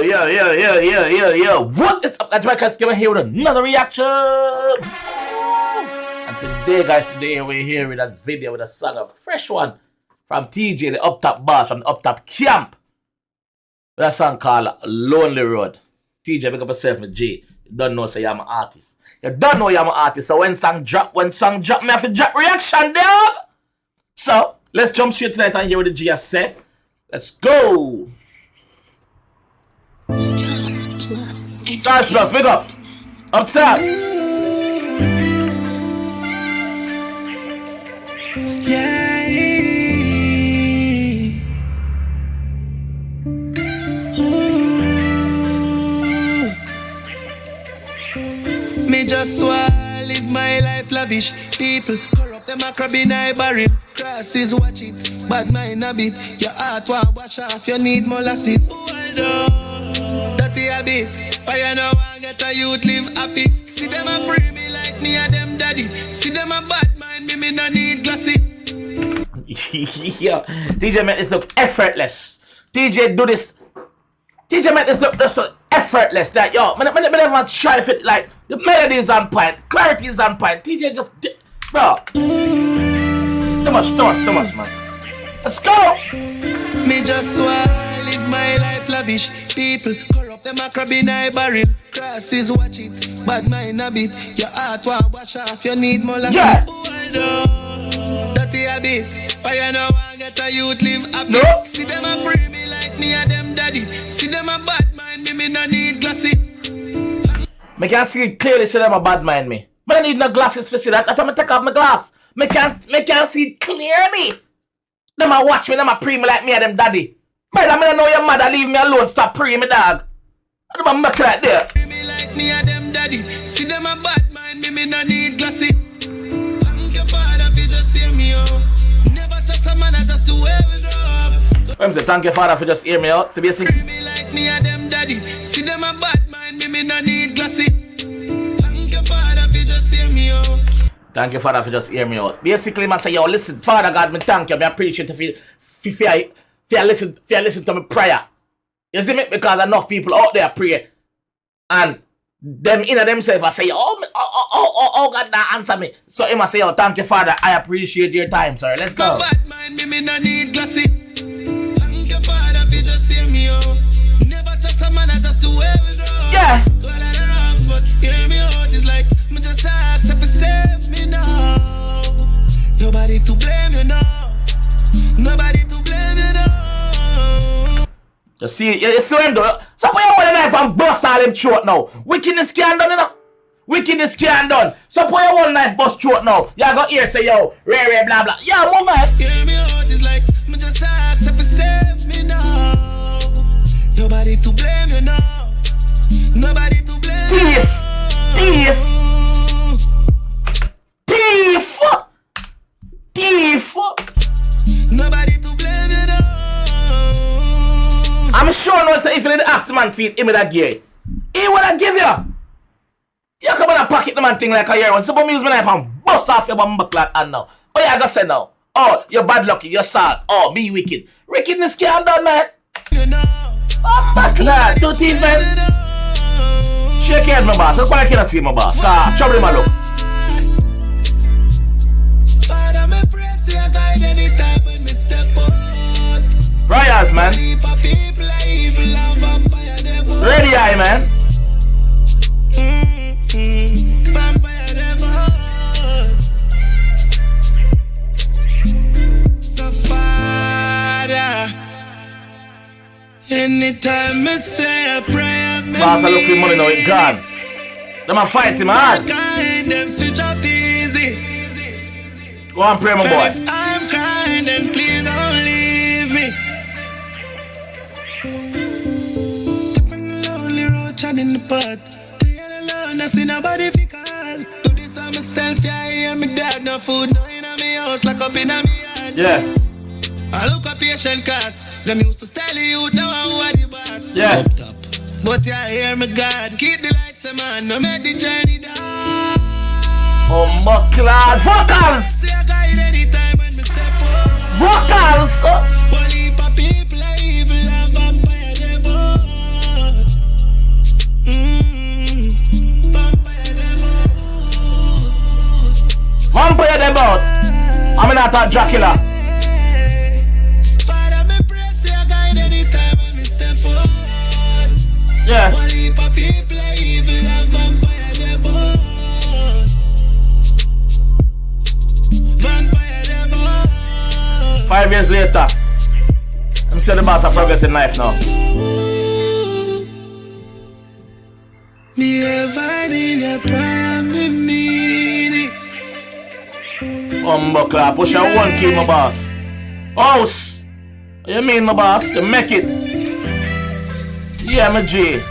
Yo. What is up, JAMAICA'S? Coming here with another reaction. And today we're here with a video with a song, a fresh one from Teejay, the up top boss from the up top camp. With a song called Lonely Road. Teejay, pick up yourself with J. You don't know, say I'm an artist. You don't know I'm an artist. So when song drop, me have to drop reaction, dog. So let's jump straight tonight and hear what the G has said. Let's go. Stars Plus, big up. Up top. Yeah. Me just wanna live my life lavish. People corrupt them a crab in a barrel. Crosses watch it, bad mind a bit. Your heart want wash off, you need molasses. Dirty habit, why you no want get a youth live happy? See them a free me like me and them daddy. See them a bad mind me no need glasses. Yo, Teejay make this look effortless. Teejay do this. Teejay make this look effortless. Like yo, me never try if it like the melody is on point, clarity is on point. Teejay just bro. Too much, man. Let's go. Me just wanna live my life lavish. People corrupt them a crab in a barrel. Crosses watch it, bad mind a bit. Your heart want wash off, you need molasses. Yeah. Dirty habit, why you no want get a youth live happy? No. See them a free me like me and them daddy. See them a bad mind me no need glasses. Me can see clearly, see them a bad mind me. But I need no glasses to see that. That's why I take off my glass. Me can see clearly. Them a watch me, them a pre me like me and them daddy. Brother, me don't know your mother, leave me alone, stop pre me, dog. Them a muck right there. Pre me like me and them daddy. See them a bad mind me no need glasses. Thank your father for just hear me out. Never trust a man, I just do where we grow up. When I say thank your father for just hear me out, so basically. Pre me like me and them daddy. See them a bad mind me no need glasses. Thank your father for just hear me out. Thank you, Father, for just hear me out. Basically, I say, yo, listen, Father God, me thank you. I appreciate if you listen to me prayer. You see me? Because enough people out there pray. And them in themselves, I say, oh, God, now answer me. So him I say, yo, thank you, Father. I appreciate your time, sir. Let's go. Bad mind me no need glasses. Thank your father for just hear me out. Never trust a man, I just do where we grow. Yeah. Do all of the wrongs, but hear me out. It's like, me just ask if you save me now. Nobody to blame you now. Nobody to blame you now. You see him though. So put your one knife and bust all him throat now. Wickedness can't done, you know. Wickedness can't done. So put your one knife bust throat now. You got ear say yo, ray blah blah. Yeah, move man. Hear me out. It's like, me just ask if you save me now. Nobody to blame you now. Nobody to blame you. Thief. Nobody to blame you now. I'm sure no say if you didn't ask the man to eat him with that gear, he would have give you. You come on and pocket the man thing like a year one. So but me use my knife and bust off your bum buckler and now. Oh yeah, I gotta say now. Oh, you're bad lucky, you're sad. Oh, be wicked. Wickedness can't done, man. You know. Oh, buckler, two teeth, man. Shake your head, my boss. That's why I can't see my boss. Trouble him a look. Royals, man. Ready eye, man. So Father, anytime I say a prayer, boss, I look for money now, it's gone. Them a fight him hard. Them switch up easy. Go and pray, my boy. If I'm crying, then please don't leave me. Stepping lonely road, in the pot. Staying alone, I see nobody fi call. Do this on myself, yeah, I hear me dad. No food, no in my house, like up in my yard. Yeah. I look a patient cast. Them used to tell you, now I'm what the boss. Yeah. But yeah, hear me God. Keep the lights, man, no make the journey down. Oh my God, vocals! Vocals! One heap of people are evil and vampire them all. not talk Dracula. Father, me pray, say I guide anytime when me step forward. Yeah. One heap of people, evil and vampire, they both. Vampire, they both. 5 years later, I'm still the boss of progress in life now. Me ever need a prayer, me mean it. Buckler, push your one key, my boss. House! What you mean, my boss? You make it. Yeah, my G.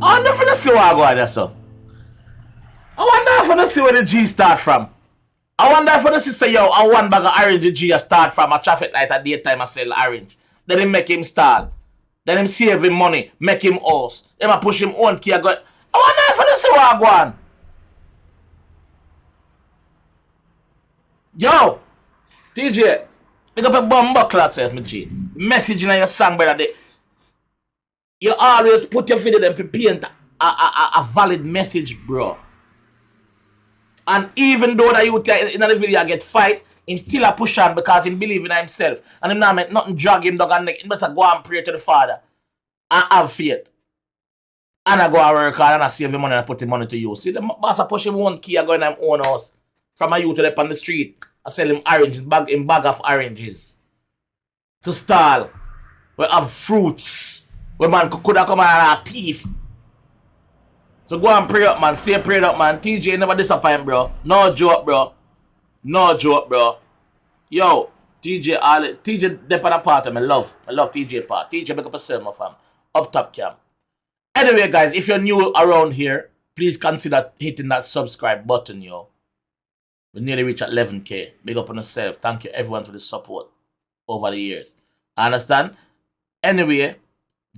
I wonder if you see what I go on there, so. I wonder if you see where the G start from. I wonder if you see say, yo, I want bag of orange the G start from a traffic light at daytime I sell orange. Then he make him stall. Then him save him money, make him house. Then I push him on key. I wonder if you see what I go on. Yo, Teejay, pick up a bomb buckler, self, my G. Message in your song, brother. You always put your video them for paint a valid message, bro. And even though that you in the video get fight, him still a push on because he believe in himself. And him not make nothing drag him dog and he must go and pray to the Father. And have faith. And I go and work hard and I save him money and I put him money to use. See, the boss I push him one key, I go in his own house. From a youth up on the street, I sell him oranges, bag of oranges. To stall. We have fruits. Where man could have come and have teeth. So go and pray up, man. Stay prayed up, man. Teejay never disappoint, bro. No joke, bro. No joke, bro. Yo, Teejay, Teejay dep on a part of me love. I love Teejay part. Teejay make up a sermon, fam. Up top cam. Anyway, guys, if you're new around here, please consider hitting that subscribe button, yo. We nearly reached at 11K. Big up on yourself. Thank you everyone for the support over the years. Understand? Anyway,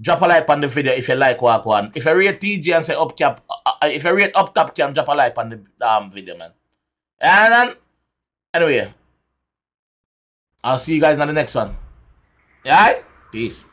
drop a like on the video if you like what one. If you rate Teejay and say up cap, if you rate up top cam, drop a like on the video, man. And then, anyway, I'll see you guys in the next one. Yeah? Peace.